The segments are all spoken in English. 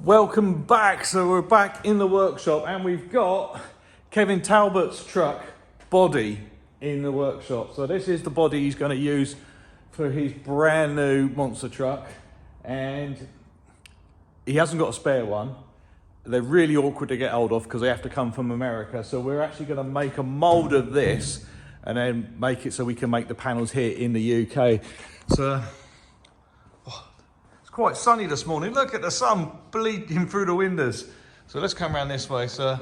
Welcome back. So we're back in the workshop and we've got Kevin Talbot's truck body in the workshop. So this is the body he's going to use for his brand new monster truck, and he hasn't got a spare one. They're really awkward to get hold of because they have to come from America. So we're actually going to make a mold of this and then make it so we can make the panels here in the UK. So it's quite sunny this morning. Look at the sun bleeding through the windows. So let's come around this way. So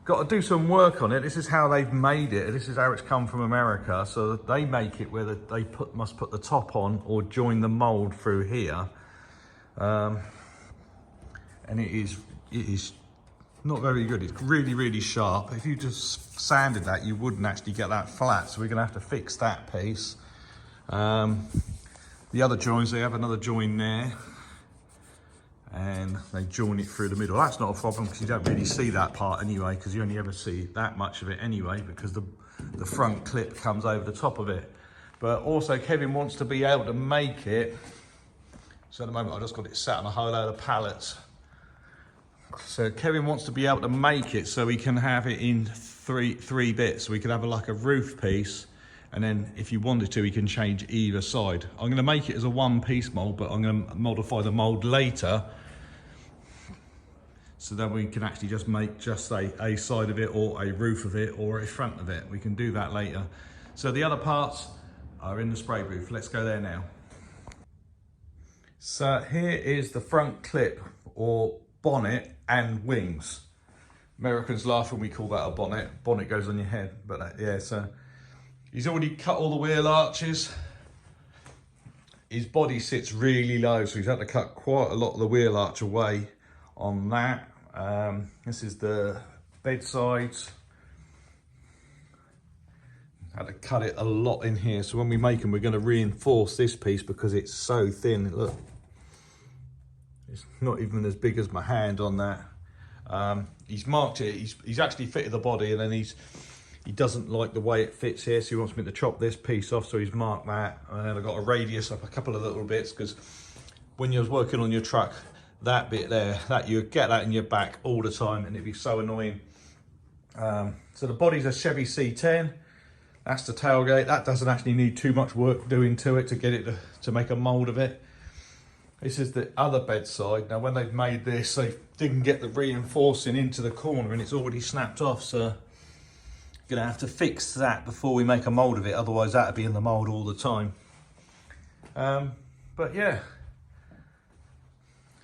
got to do some work on it. This is how they've made it. This is how it's come from America. So they make it where they must put the top on or join the mold through here. And it is not very good. It's really sharp. If you just sanded that, you wouldn't actually get that flat. So we're going to have to fix that piece. The other joins, they have another join there, and they join it through the middle. That's not a problem because you don't really see that part anyway, because you only ever see that much of it anyway, because the front clip comes over the top of it. But also Kevin wants to be able to make it, so at the moment I've just got it sat on a whole load of pallets. So Kevin wants to be able to make it so we can have it in three bits. So we could have like a roof piece, and then if you wanted to, we can change either side. I'm going to make it as a one-piece mold, but I'm going to modify the mold later, so that we can actually just make just a side of it, or a roof of it, or a front of it. We can do that later. So the other parts are in the spray booth. Let's go there now. So here is the front clip, or bonnet and wings. Americans laugh when we call that a bonnet. Bonnet goes on your head, but yeah, so he's already cut all the wheel arches. His body sits really low, so he's had to cut quite a lot of the wheel arch away on that. This is the bedsides. Had to cut it a lot in here, so when we make them, we're going to reinforce this piece because it's so thin. Look, it's not even as big as my hand on that. He's marked it. He's actually fitted the body, and then he doesn't like the way it fits here, so he wants me to chop this piece off, so he's marked that. And then I've got a radius up a couple of little bits, because when you're working on your truck, that bit there, that you get that in your back all the time, and it'd be so annoying. So the body's a Chevy C10. That's the tailgate. That doesn't actually need too much work doing to it to get it to make a mold of it. This is the other bedside. Now, when they've made this, they didn't get the reinforcing into the corner, and it's already snapped off. So gonna have to fix that before we make a mold of it. Otherwise, that'd be in the mold all the time. But yeah,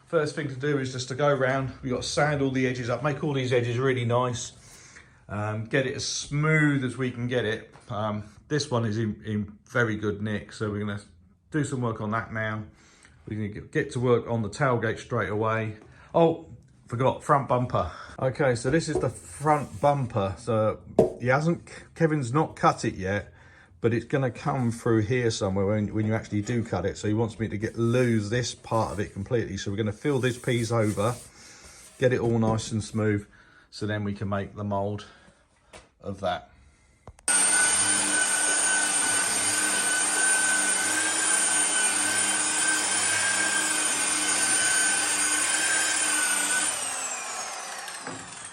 first thing to do is just to go around. We got to sand all the edges up, make all these edges really nice. Get it as smooth as we can get it. This one is in very good nick, so we're going to do some work on that now. We're going to get to work on the tailgate straight away. Oh, forgot, front bumper. Okay, so this is the front bumper. So Kevin's not cut it yet, but it's going to come through here somewhere when you actually do cut it. So he wants me to lose this part of it completely. So we're going to fill this piece over, get it all nice and smooth, so then we can make the mold of that.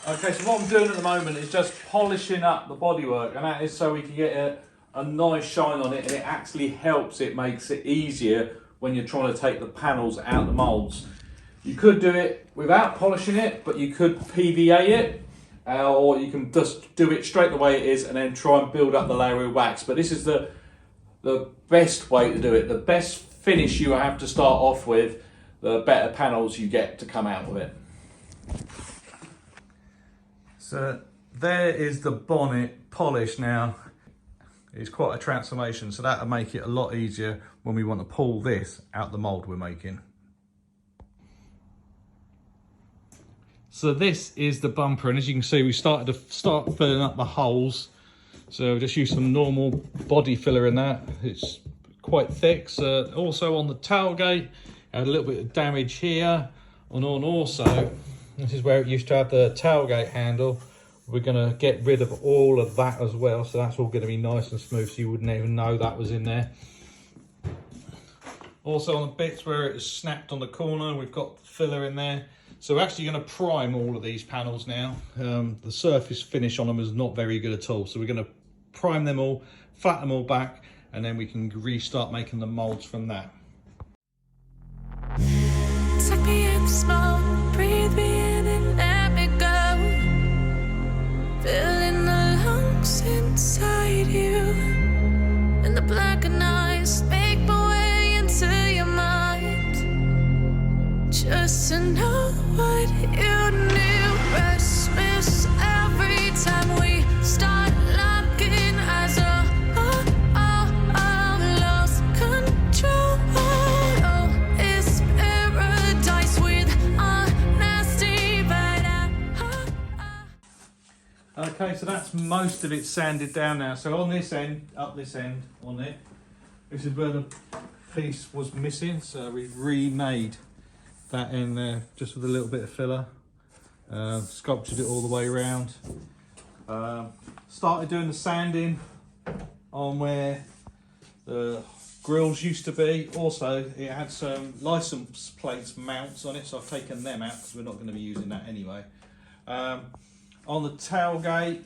Okay, so what I'm doing at the moment is just polishing up the bodywork, and that is so we can get a nice shine on it, and it actually helps, it makes it easier when you're trying to take the panels out the molds. You could do it without polishing it, but you could PVA it, or you can just do it straight the way it is and then try and build up the layer of wax. But this is the best way to do it. The best finish you have to start off with, the better panels you get to come out of it. So there is the bonnet polish now. It's quite a transformation, so that'll make it a lot easier when we want to pull this out the mold we're making. So this is the bumper, and as you can see, we started to filling up the holes. So just use some normal body filler in that. It's quite thick. So also on the tailgate, had a little bit of damage here. And on also, this is where it used to have the tailgate handle. We're going to get rid of all of that as well, so that's all going to be nice and smooth, so you wouldn't even know that was in there. Also on the bits where it is snapped on the corner, we've got filler in there. So we're actually going to prime all of these panels now. The surface finish on them is not very good at all. So we're going to prime them all, flatten them all back, and then we can restart making the moulds from that. Suck me in the smoke, breathe me in and let me go. Filling the lungs inside you, and the blackened eyes make my way into your mind. Just to know what you knew. Restless every time we start locking eyes. Lost control. Oh, it's paradise with honesty, but Okay, so that's most of it sanded down now. So on this end, up this end, on it, this is where the piece was missing. So we've remade that in there just with a little bit of filler. Sculptured it all the way around. Started doing the sanding on where the grills used to be. Also, it had some license plates mounts on it, so I've taken them out because we're not going to be using that anyway. On the tailgate,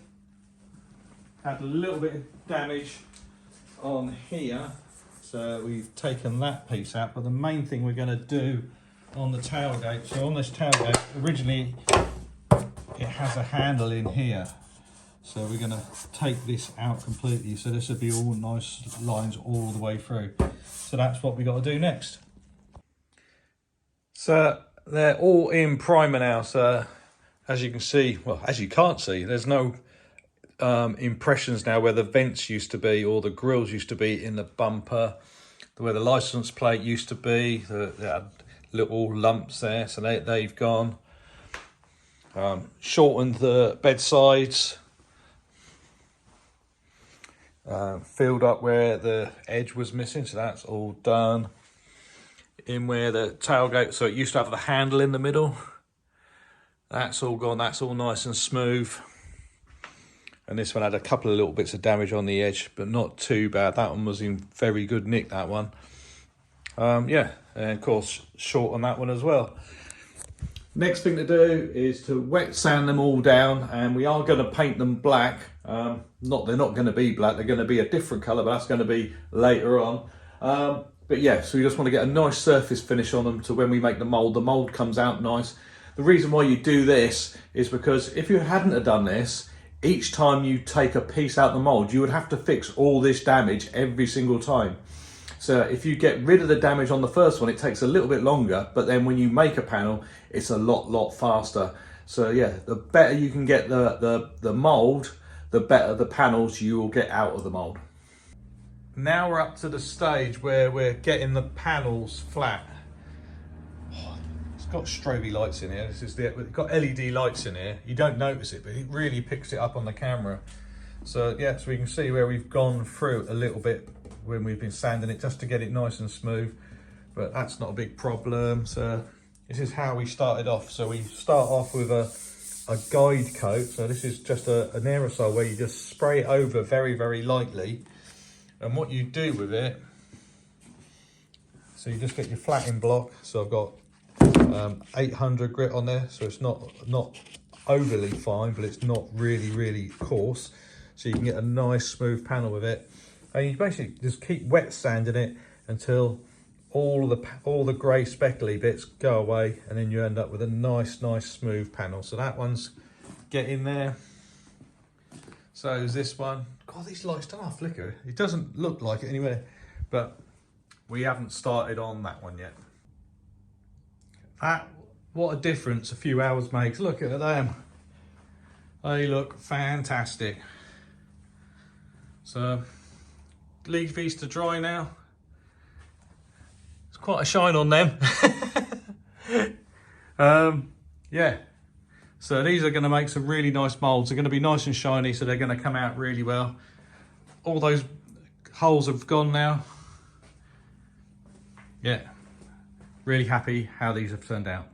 had a little bit of damage on here, so we've taken that piece out. But the main thing we're going to do on the tailgate, so on this tailgate, originally it has a handle in here. So we're going to take this out completely. So this will be all nice lines all the way through. So that's what we got to do next. So they're all in primer now. So as you can see, well, as you can't see, there's no impressions now where the vents used to be or the grills used to be in the bumper, where the license plate used to be. They had little lumps there, so they've gone. Shortened the bedsides. Filled up where the edge was missing, so that's all done. In where the tailgate, so it used to have the handle in the middle, that's all gone, that's all nice and smooth. And this one had a couple of little bits of damage on the edge, but not too bad. That one was in very good nick, that one. Yeah, and of course short on that one as well. Next thing to do is to wet sand them all down, and we are going to paint them black. They're not going to be black, they're going to be a different colour, but that's going to be later on. But yeah, so we just want to get a nice surface finish on them to when we make the mould comes out nice. The reason why you do this is because if you hadn't have done this, each time you take a piece out of the mould, you would have to fix all this damage every single time. So if you get rid of the damage on the first one, it takes a little bit longer, but then when you make a panel, it's a lot faster. So yeah, the better you can get the mould, the better the panels you will get out of the mould. Now we're up to the stage where we're getting the panels flat. Oh, it's got strobe lights in here. It's got LED lights in here. You don't notice it, but it really picks it up on the camera. So yeah, so we can see where we've gone through a little bit when we've been sanding it just to get it nice and smooth, but that's not a big problem. So this is how we started off. So we start off with a guide coat. So this is just an aerosol where you just spray it over very lightly. And what you do with it, so you just get your flatting block. So I've got 800 grit on there, so it's not overly fine, but it's not really coarse. So you can get a nice smooth panel with it. And you basically just keep wet sanding it until all the grey speckly bits go away, and then you end up with a nice smooth panel. So that one's getting there. So is this one. God, these lights don't flicker. It doesn't look like it anywhere, but we haven't started on that one yet. What a difference a few hours makes. Look at them. They look fantastic. So leave these to dry now. It's quite a shine on them. Yeah, so these are going to make some really nice moulds. They're going to be nice and shiny, so they're going to come out really well. All those holes have gone now. Yeah, really happy how these have turned out.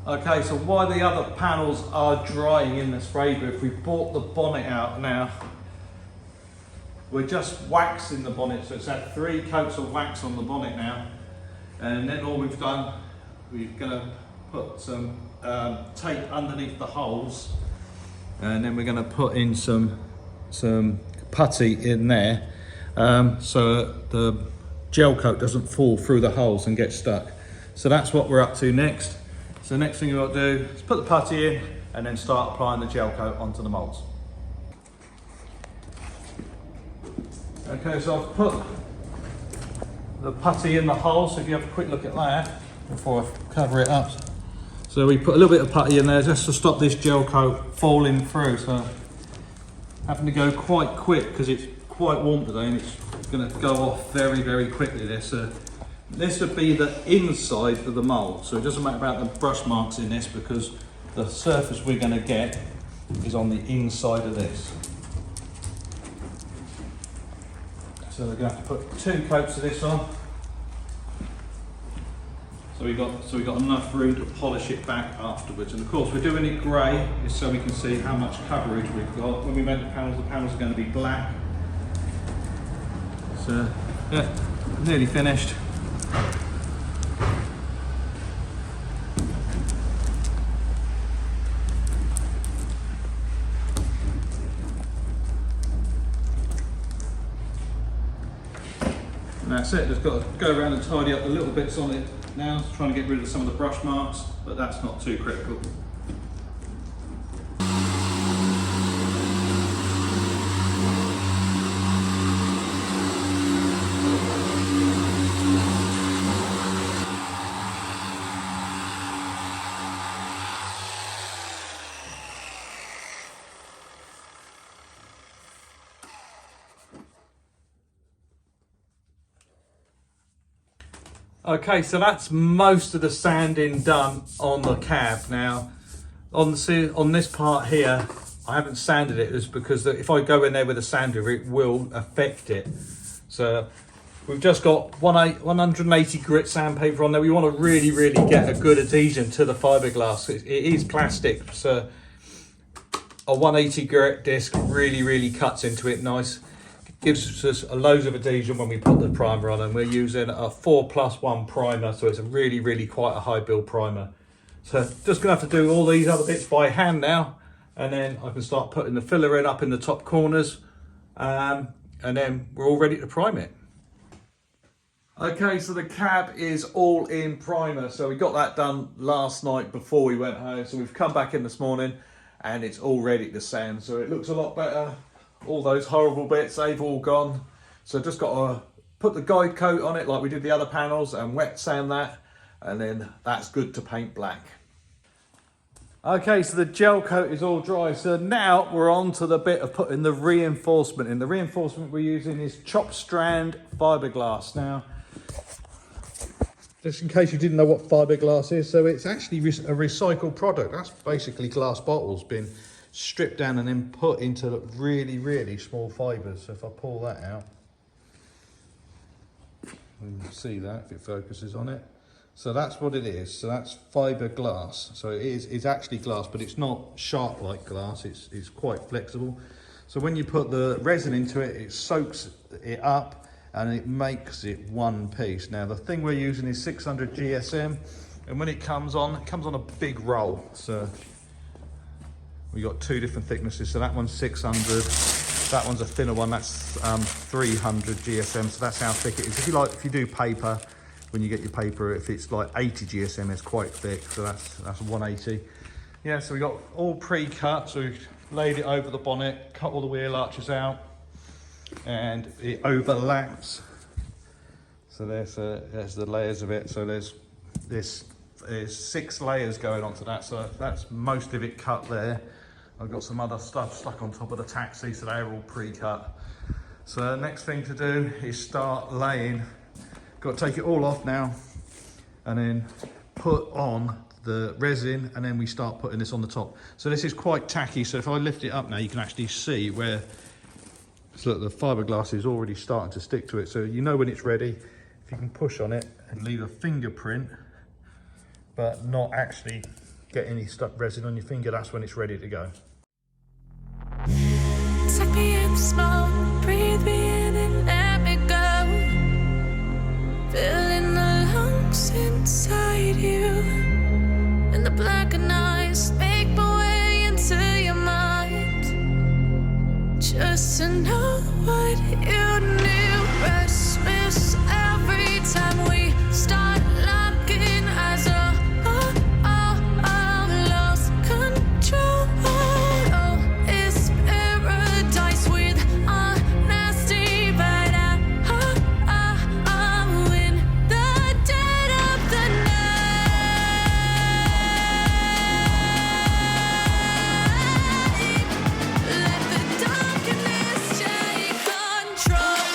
Okay, so while the other panels are drying in the spray booth, we brought the bonnet out now. we're just waxing the bonnet, so it's had 3 coats of wax on the bonnet now. And then all we've done, we're going to put some tape underneath the holes, and then we're going to put in some putty in there, so the gel coat doesn't fall through the holes and get stuck. So that's what we're up to next. So the next thing we've got to do is put the putty in and then start applying the gel coat onto the moulds. Okay, so I've put the putty in the hole, so if you have a quick look at that before I cover it up. So we put a little bit of putty in there just to stop this gel coat falling through. So having to go quite quick because it's quite warm today and it's going to go off very, very quickly. This would be the inside of the mould, so it doesn't matter about the brush marks in this because the surface we're going to get is on the inside of this. So we're going to have to put 2 coats of this on. So we've got enough room to polish it back afterwards. And of course we're doing it grey just so we can see how much coverage we've got. When we make the panels are going to be black. So yeah, nearly finished. And that's it, just got to go around and tidy up the little bits on it now, trying to get rid of some of the brush marks, but that's not too critical. Okay, so that's most of the sanding done on the cab. Now, on this part here, I haven't sanded it, is because if I go in there with a sander, it will affect it. So we've just got 180 grit sandpaper on there. We want to really, really get a good adhesion to the fiberglass. It is plastic, so a 180 grit disc really, really cuts into it nice. Gives us a loads of adhesion when we put the primer on, and we're using a 4+1 primer, so it's a really, really quite a high build primer. So just gonna have to do all these other bits by hand now, and then I can start putting the filler in up in the top corners, and then we're all ready to prime it. Okay, so the cab is all in primer, so we got that done last night before we went home. So we've come back in this morning and it's all ready to sand, so it looks a lot better. All those horrible bits, they've all gone. So just got to put the guide coat on it like we did the other panels and wet sand that, and then that's good to paint black. Okay, so the gel coat is all dry. So now we're on to the bit of putting the reinforcement in. The reinforcement we're using is chopped strand fiberglass. Now, just in case you didn't know what fiberglass is, so it's actually a recycled product. That's basically glass bottles been stripped down and then put into really, really small fibres. So if I pull that out, you can see that if it focuses on it. So that's what it is. So that's fiberglass. So it's actually glass, but it's not sharp like glass. It's quite flexible. So when you put the resin into it, it soaks it up and it makes it one piece. Now the thing we're using is 600 GSM, and when it comes on a big roll. So we got 2 different thicknesses. So that one's 600, that one's a thinner one, that's 300 GSM. So that's how thick it is. If you do paper, when you get your paper, if it's like 80 GSM, it's quite thick. So that's 180. Yeah, so we got all pre-cut. So we've laid it over the bonnet, cut all the wheel arches out, and it overlaps. So there's the layers of it. So there's 6 layers going onto that. So that's most of it cut there. I've got some other stuff stuck on top of the taxi, so they're all pre-cut. So the next thing to do is start laying. Got to take it all off now and then put on the resin, and then we start putting this on the top. So this is quite tacky, so if I lift it up now, you can actually see where, so the fiberglass is already starting to stick to it. So you know when it's ready. If you can push on it and leave a fingerprint, but not actually get any stuck resin on your finger, that's when it's ready to go. Suck me in, smoke, breathe me inside you, and the blackened eyes make my way into your mind. Just to know what you knew. Restless every time we start locking eyes. Lost control. Oh, it's paradise with honesty, but I'm in the dead of the night. Let the darkness take control.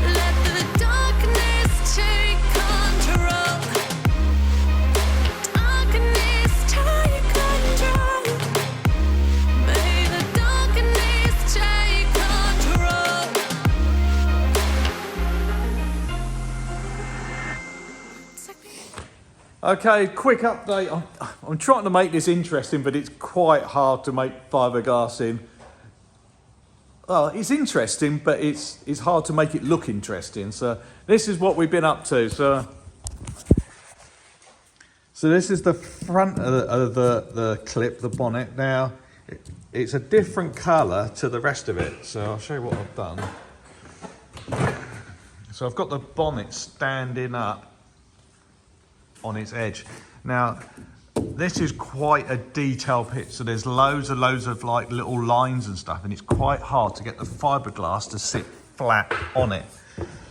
Let the darkness take control. Darkness take control. May the darkness take control. Okay, quick update. I'm trying to make this interesting, but it's quite hard to make fiberglassing. Well, it's interesting, but it's hard to make it look interesting. So this is what we've been up to. So this is the front of the clip, the bonnet. Now, it's a different colour to the rest of it. So I'll show you what I've done. So I've got the bonnet standing up on its edge. Now, this is quite a detailed pitch, so there's loads of like little lines and stuff, and it's quite hard to get the fiberglass to sit flat on it.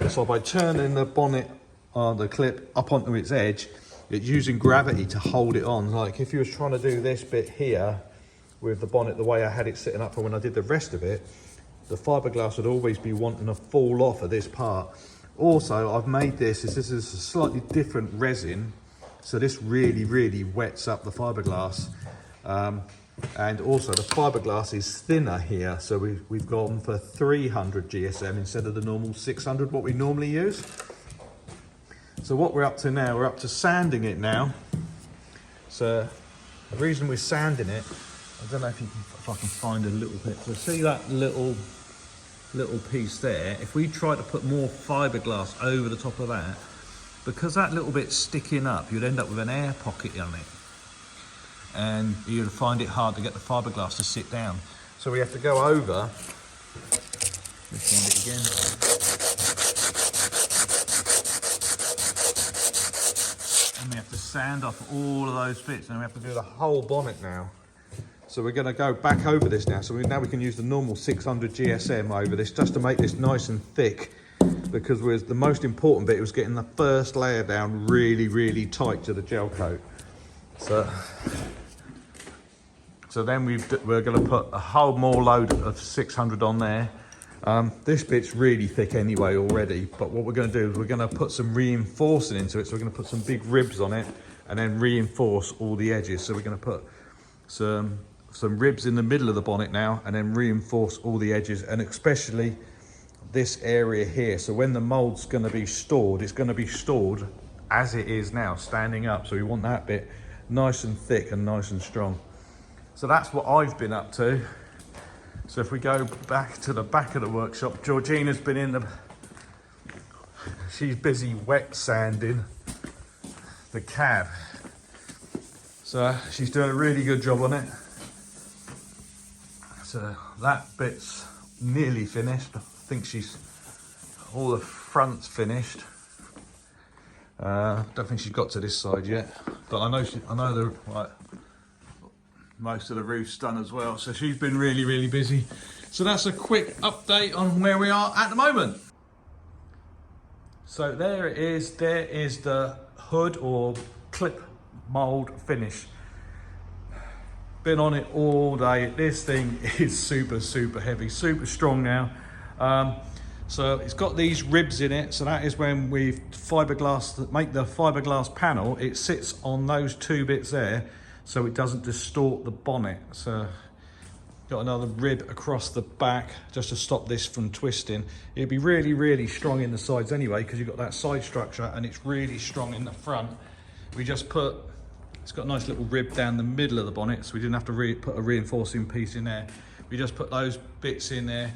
So by turning the bonnet, the clip up onto its edge, it's using gravity to hold it on. Like if you was trying to do this bit here with the bonnet the way I had it sitting up for when I did the rest of it, the fiberglass would always be wanting to fall off of this part. Also, I've made this is a slightly different resin, so this really wets up the fiberglass. And also the fiberglass is thinner here, so we've gone for 300 GSM instead of the normal 600 what we normally use. So what we're up to now, we're up to sanding it now. So the reason we're sanding it, I don't know if I can find a little bit. So see that little piece there? If we try to put more fiberglass over the top of that, because that little bit's sticking up, you'd end up with an air pocket on it, and you'd find it hard to get the fiberglass to sit down. So we have to go over. Let's find it again. And we have to sand off all of those bits, and we have to do the whole bonnet now. So we're going to go back over this now. So now we can use the normal 600 GSM over this just to make this nice and thick, because the most important bit was getting the first layer down really tight to the gel coat. So then we're going to put a whole more load of 600 on there. This bit's really thick anyway already, but what we're going to do is we're going to put some reinforcing into it. So we're going to put some big ribs on it and then reinforce all the edges. So we're going to put some ribs in the middle of the bonnet now and then reinforce all the edges, and especially this area here. So when the mould's going to be stored, it's going to be stored as it is now, standing up. So we want that bit nice and thick and nice and strong. So that's what I've been up to. So if we go back to the back of the workshop, Georgina's been she's busy wet sanding the cab. So she's doing a really good job on it. So that bit's nearly finished. I think all the front's finished. Don't think she's got to this side yet, but I know most of the roof's done as well. So she's been really busy. So that's a quick update on where we are at the moment. So there it is. There is the hood or clip mould finish. Been on it all day. This thing is super heavy, super strong now. So it's got these ribs in it. So that is when we make the fiberglass panel. It sits on those two bits there, so it doesn't distort the bonnet. So Got another rib across the back just to stop this from twisting. It'd be really, really strong in the sides anyway, because you've got that side structure and it's really strong in the front. We just put, it's got a nice little rib down the middle of the bonnet, so we didn't have to put a reinforcing piece in there. We just put those bits in there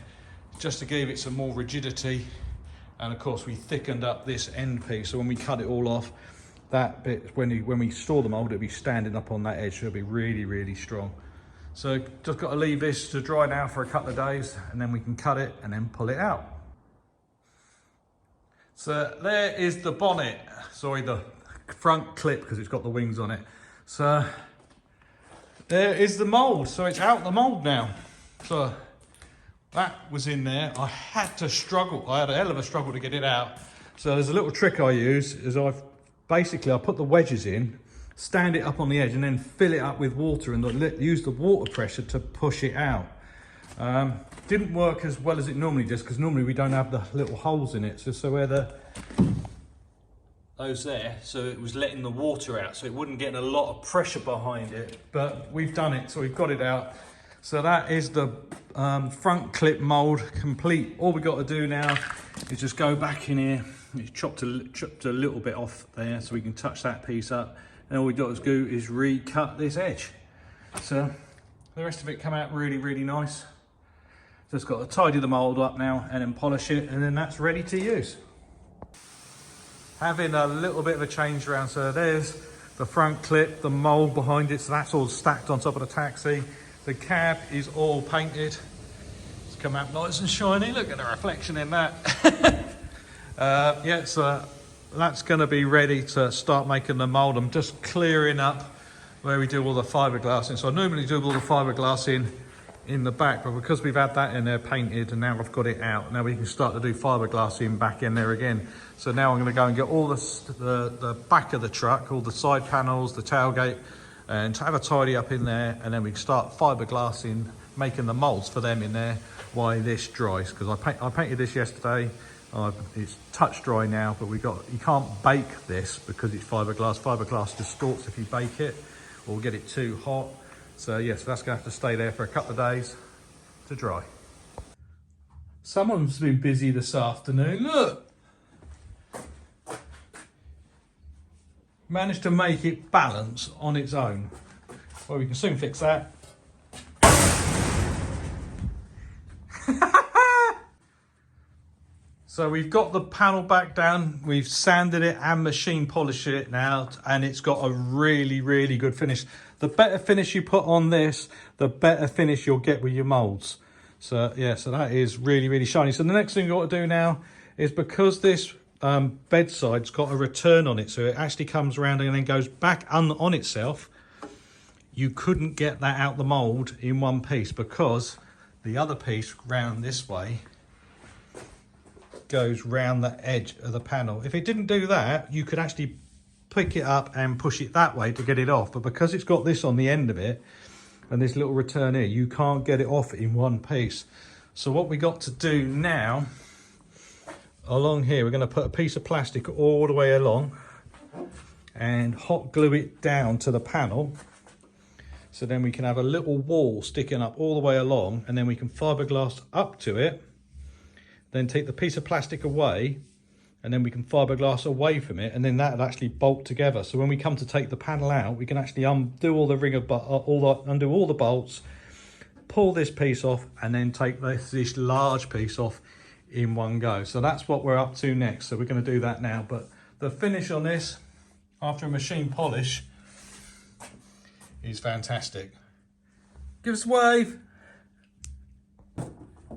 just to give it some more rigidity. And of course we thickened up this end piece, so when we cut it all off, that bit, when we store the mould, it'll be standing up on that edge, so it'll be really, really strong. So just got to leave this to dry now for a couple of days, and then we can cut it and then pull it out. So there is the bonnet, sorry, the front clip, because it's got the wings on it. So there is the mould, so it's out the mould now. So that was in there. I had to struggle, I had a hell of a struggle to get it out. So there's a little trick I use, is I put the wedges in, stand it up on the edge, and then fill it up with water and use the water pressure to push it out. Didn't work as well as it normally does, because normally we don't have the little holes in it. So where those there, so it was letting the water out, so it wouldn't get a lot of pressure behind it. But we've done it, so we've got it out. So that is the front clip mould complete. All we got to do now is just go back in here. It's chopped a little bit off there, so we can touch that piece up. And all we got to do is recut this edge. So the rest of it come out really, really nice. Just got to tidy the mould up now and then polish it, and then that's ready to use. Having a little bit of a change around. So there's the front clip, the mould behind it. So that's all stacked on top of the taxi. The cab is all painted. It's come out nice and shiny. Look at the reflection in that. Yeah, so that's going to be ready to start making the mould. I'm just clearing up where we do all the fiberglassing. So I normally do all the fiberglassing in the back, but because we've had that in there painted and now I've got it out, now we can start to do fiberglassing back in there again. So now I'm going to go and get all the back of the truck, all the side panels, the tailgate, and have a tidy up in there, and then we can start fiberglassing, making the moulds for them in there while this dries. Because I painted this yesterday. It's touch dry now, but you can't bake this because it's fiberglass. Fiberglass distorts if you bake it or get it too hot. So yes, that's going to have to stay there for a couple of days to dry. Someone's been busy this afternoon. Look, managed to make it balance on its own. Well, we can soon fix that. So we've got the panel back down, we've sanded it and machine polished it now, and it's got a really, really good finish. The better finish you put on this, the better finish you'll get with your moulds. So yeah, so that is really, really shiny. So the next thing you've got to do now is, because this bedside's got a return on it, so it actually comes around and then goes back on itself, you couldn't get that out the mould in one piece, because the other piece round this way goes round the edge of the panel. If it didn't do that, you could actually pick it up and push it that way to get it off, but because it's got this on the end of it and this little return here, you can't get it off in one piece. So what we got to do now, along here, we're going to put a piece of plastic all the way along and hot glue it down to the panel, so then we can have a little wall sticking up all the way along, and then we can fiberglass up to it, then take the piece of plastic away, and then we can fiberglass away from it, and then that'll actually bolt together. So when we come to take the panel out, we can actually undo all the undo all the bolts, pull this piece off, and then take this large piece off in one go. So that's what we're up to next. So we're going to do that now. But the finish on this, after a machine polish, is fantastic. Give us a wave.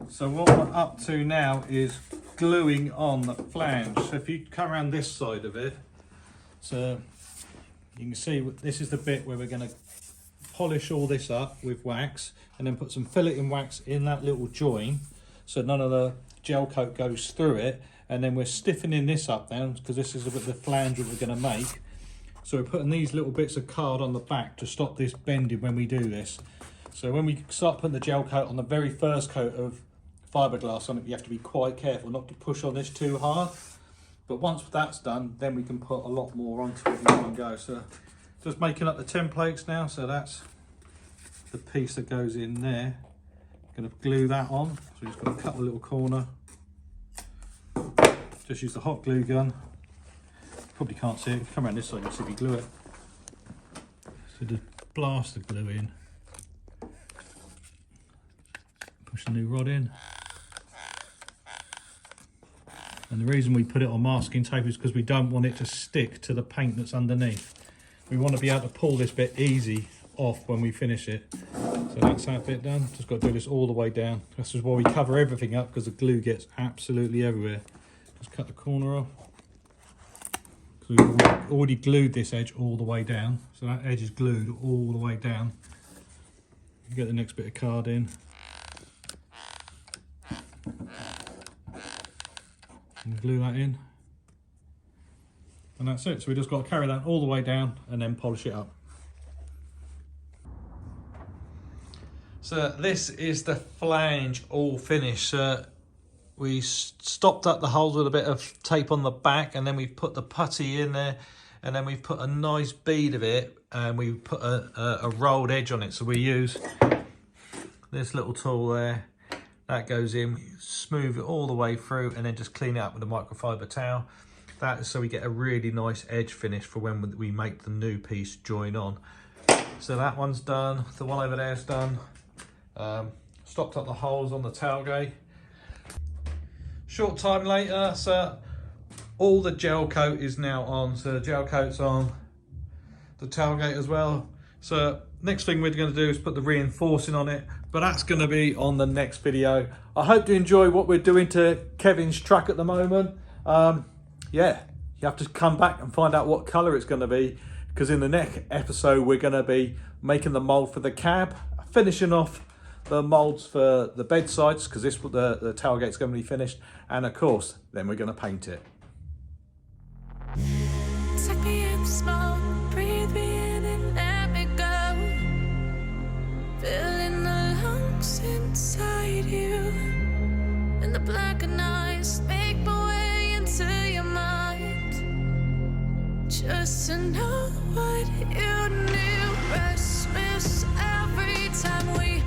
So what we're up to now is gluing on the flange. So if you come around this side of it, so you can see this is the bit where we're going to polish all this up with wax, and then put some filleting wax in that little join so none of the gel coat goes through it, and then we're stiffening this up now because this is a bit of the flange that we're going to make. So we're putting these little bits of card on the back to stop this bending when we do this. So when we start putting the gel coat on, the very first coat of fiberglass on it, you have to be quite careful not to push on this too hard. But once that's done, then we can put a lot more onto it in one go. So just making up the templates now. So that's the piece that goes in there. Going to glue that on. So we're just going to cut the little corner. Just use the hot glue gun. Probably can't see it. Come around this side and see if you glue it. So just blast the glue in. Push the new rod in. And the reason we put it on masking tape is because we don't want it to stick to the paint that's underneath. We want to be able to pull this bit easy off when we finish it. So that's that bit done. Just got to do this all the way down. That's just why we cover everything up, because the glue gets absolutely everywhere. Just cut the corner off. Because we've already glued this edge all the way down. So that edge is glued all the way down. You get the next bit of card in. And glue that in. And that's it. So we just got to carry that all the way down and then polish it up. So this is the flange all finished. We stopped up the holes with a bit of tape on the back, and then we put the putty in there, and then we've put a nice bead of it, and we put a rolled edge on it. So we use this little tool there. That goes in, smooth it all the way through, and then just clean it up with a microfiber towel. That is so we get a really nice edge finish for when we make the new piece join on. So that one's done. The one over there is done. Stopped up the holes on the tailgate. Short time later, so all the gel coat is now on. So the gel coat's on the tailgate as well. So next thing we're going to do is put the reinforcing on it, but that's going to be on the next video. I hope you enjoy what we're doing to Kevin's truck at the moment. Yeah, you have to come back and find out what colour it's going to be, because in the next episode we're going to be making the mould for the cab, finishing off the moulds for the bedsides, because the tailgate's going to be finished, and of course then we're going to paint it. Suck me in small, breathe me in and let me go. Filling the lungs inside you, and the blackened eyes make my way into your mind. Just to know what you knew. Restless every time we